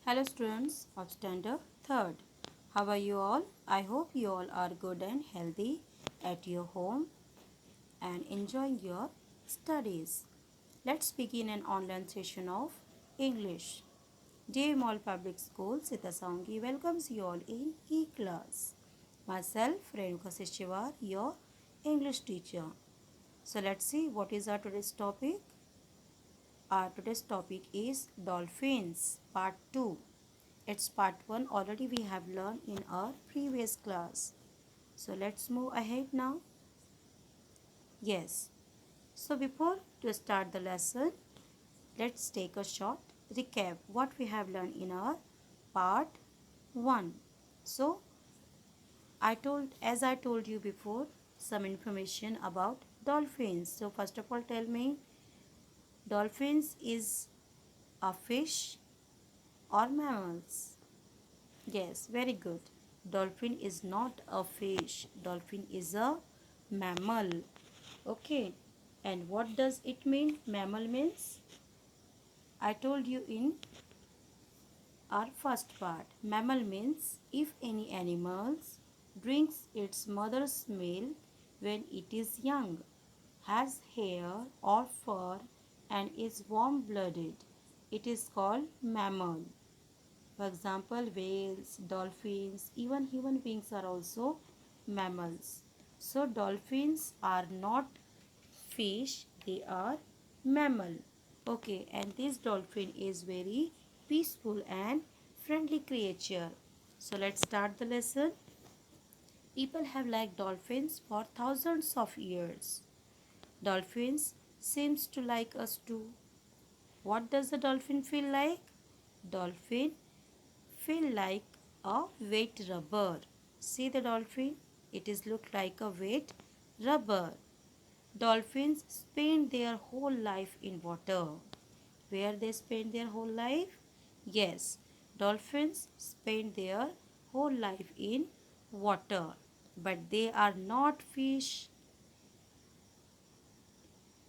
Hello students of standard 3rd. How are you all? I hope you all are good and healthy at your home and enjoying your studies. Let's begin an online session of English. Dear Mall Public School, Sita Saungi welcomes you all in E-class. Myself, Renuka Seshivar, your English teacher. So let's see what is our today's topic. Our today's topic is Dolphins, Part 2. It's part 1 already we have learned in our previous class. So let's move ahead now. Yes. So before to start the lesson, let's take a short recap what we have learned in our part 1. So I told you before some information about dolphins. So first of all tell me dolphins is a fish or mammals? Yes, very good. Dolphin is not a fish. Dolphin is a mammal. Okay. And what does it mean? Mammal means? I told you in our first part. Mammal means if any animals drinks its mother's milk when it is young, has hair or fur and is warm-blooded. It is called mammal. For example, whales, dolphins, even human beings are also mammals. So dolphins are not fish, they are mammal. Okay, and this dolphin is very peaceful and friendly creature. So let's start the lesson. People have liked dolphins for thousands of years. Dolphins seems to like us too. What does the dolphin feel like? Dolphin feel like a wet rubber. See the dolphin? It is look like a wet rubber. Dolphins spend their whole life in water. Where they spend their whole life? Yes, dolphins spend their whole life in water. But they are not fish.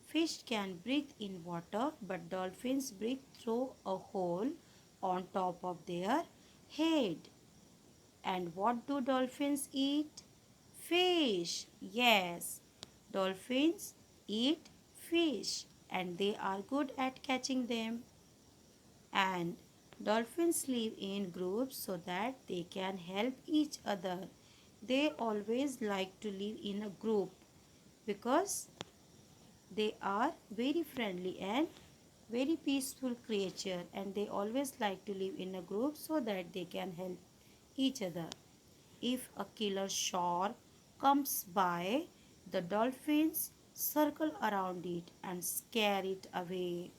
Fish can breathe in water, but dolphins breathe through a hole on top of their head. And what do dolphins eat? Fish. Yes, dolphins eat fish and they are good at catching them. And dolphins live in groups so that they can help each other. They always like to live in a group because they are very friendly and very peaceful creature and they always like to live in a group so that they can help each other. If a killer shark comes by, the dolphins circle around it and scare it away.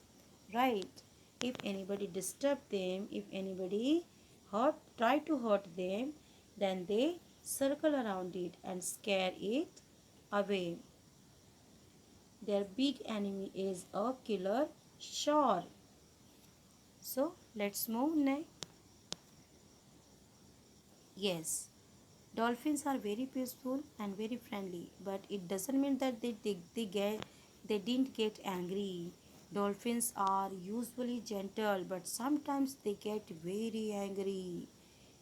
Right? If anybody disturb them, if anybody try to hurt them, then they circle around it and scare it away. Their big enemy is a killer shark. So let's move next. Yes, dolphins are very peaceful and very friendly, but it doesn't mean that they didn't get angry. Dolphins are usually gentle, but sometimes they get very angry.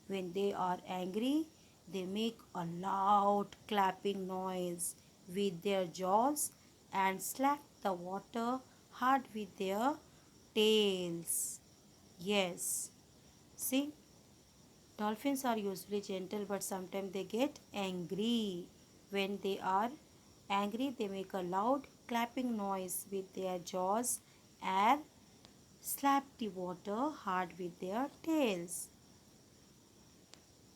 When they are angry, they make a loud clapping noise with their jaws and slap the water hard with their tails. Yes. See, dolphins are usually gentle, but sometimes they get angry. When they are angry, they make a loud clapping noise with their jaws and slap the water hard with their tails.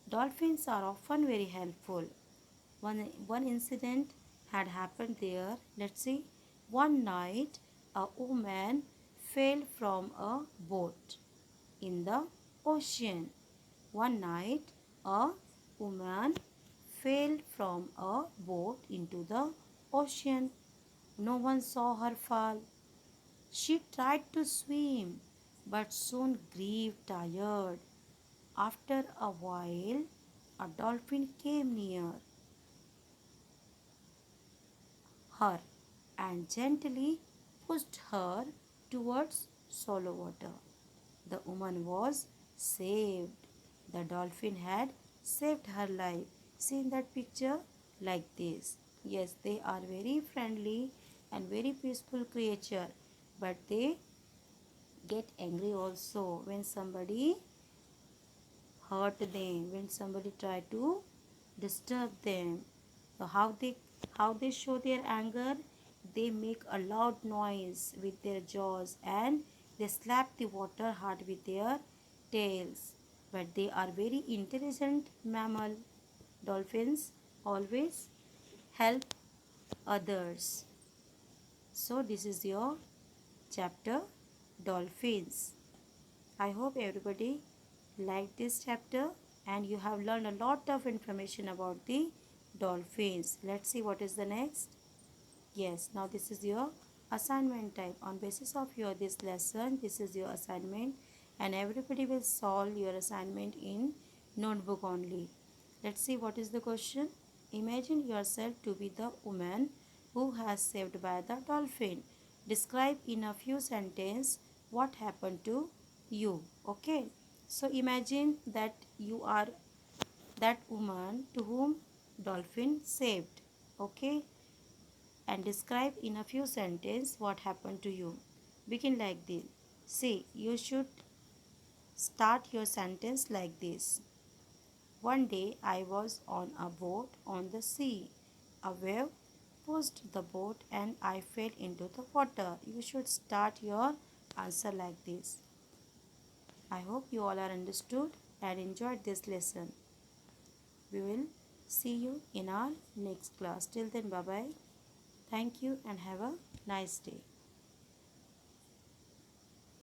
Dolphins are often very helpful. One incident had happened there. Let's see. One night, a woman fell from a boat in the ocean. One night, a woman fell from a boat into the ocean. No one saw her fall. She tried to swim, but soon grew tired. After a while, a dolphin came near her and gently pushed her towards shallow water. The woman was saved. The dolphin had saved her life. See in that picture like this. Yes, they are very friendly and very peaceful creature, but they get angry also when somebody hurt them, when somebody try to disturb them. So how they show their anger? They make a loud noise with their jaws and they slap the water hard with their tails. But they are very intelligent mammal. Dolphins always help others. So this is your chapter Dolphins. I hope everybody liked this chapter and you have learned a lot of information about the dolphins. Let's see what is the next. Yes, now this is your assignment type. On basis of your this lesson, this is your assignment and everybody will solve your assignment in notebook only. Let's see what is the question. Imagine yourself to be the woman who has saved by the dolphin. Describe in a few sentences what happened to you. Okay. So imagine that you are that woman to whom dolphin saved. Okay, and describe in a few sentences what happened to you. Begin like this. See, you should start your sentence like this. One day I was on a boat on the sea. A wave pushed the boat and I fell into the water. You should start your answer like this. I hope you all are understood and enjoyed this lesson. We will see you in our next class. Till then, bye bye. Thank you and have a nice day.